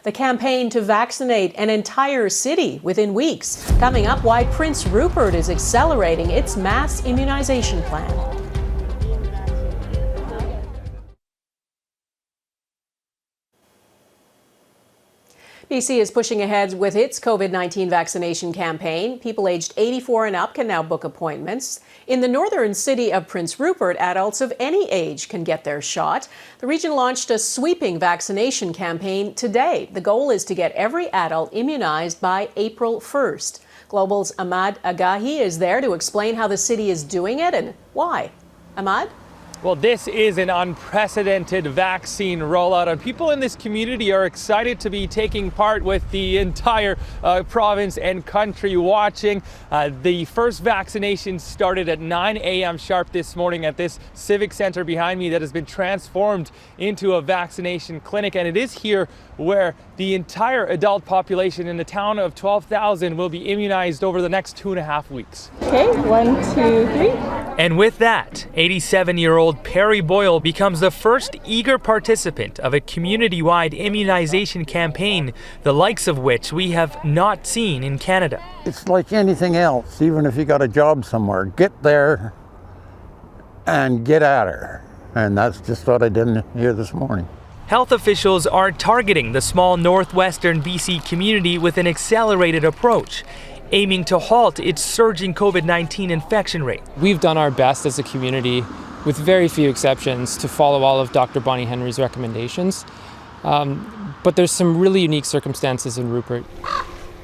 The campaign to vaccinate an entire city within weeks. Coming up, why Prince Rupert is accelerating its mass immunization plan. BC is pushing ahead with its COVID-19 vaccination campaign. People aged 84 and up can now book appointments. In the northern city of Prince Rupert, adults of any age can get their shot. The region launched a sweeping vaccination campaign today. The goal is to get every adult immunized by April 1st. Global's Ahmad Agahi is there to explain how the city is doing it and why. Ahmad? Well, this is an unprecedented vaccine rollout, and people in this community are excited to be taking part with the entire province and country watching. The first vaccination started at 9 a.m. sharp this morning at this civic center behind me that has been transformed into a vaccination clinic, and it is here where the entire adult population in the town of 12,000 will be immunized over the next 2.5 weeks. Okay, 1, 2, 3. And with that, 87-year-old Perry Boyle becomes the first eager participant of a community-wide immunization campaign, the likes of which we have not seen in Canada. It's like anything else, even if you got a job somewhere, get there and get at her. And that's just what I did here this morning. Health officials are targeting the small northwestern BC community with an accelerated approach, aiming to halt its surging COVID-19 infection rate. We've done our best as a community, with very few exceptions, to follow all of Dr. Bonnie Henry's recommendations. But there's some really unique circumstances in Rupert.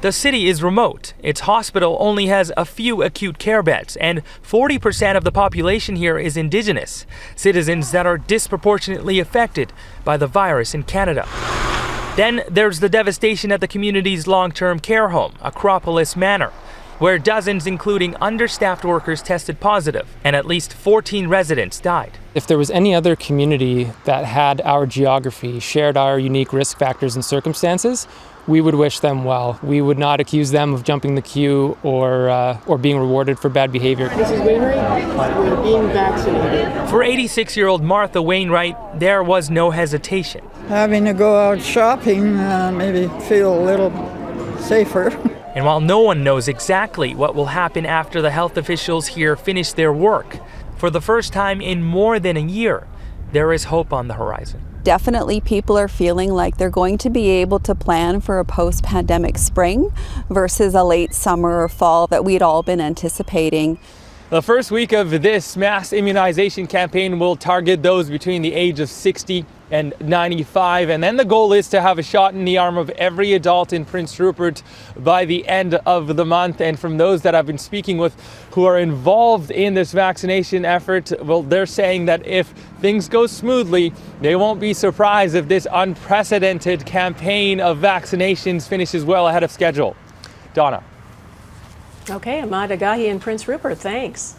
The city is remote. Its hospital only has a few acute care beds, and 40% of the population here is Indigenous, citizens that are disproportionately affected by the virus in Canada. Then there's the devastation at the community's long-term care home, Acropolis Manor, where dozens, including understaffed workers, tested positive, and at least 14 residents died. If there was any other community that had our geography, shared our unique risk factors and circumstances, we would wish them well. We would not accuse them of jumping the queue or being rewarded for bad behavior. This is Wainwright. We're being vaccinated. For 86-year-old Martha Wainwright, there was no hesitation. Having to go out shopping, maybe feel a little safer. And while no one knows exactly what will happen after the health officials here finish their work, for the first time in more than a year, there is hope on the horizon. Definitely people are feeling like they're going to be able to plan for a post-pandemic spring versus a late summer or fall that we'd all been anticipating. The first week of this mass immunization campaign will target those between the age of 60 and 95, and then the goal is to have a shot in the arm of every adult in Prince Rupert by the end of the month. And from those that I've been speaking with who are involved in this vaccination effort, well, they're saying that if things go smoothly, they won't be surprised if this unprecedented campaign of vaccinations finishes well ahead of schedule. Donna. Okay, Ahmad Agahi in Prince Rupert, thanks.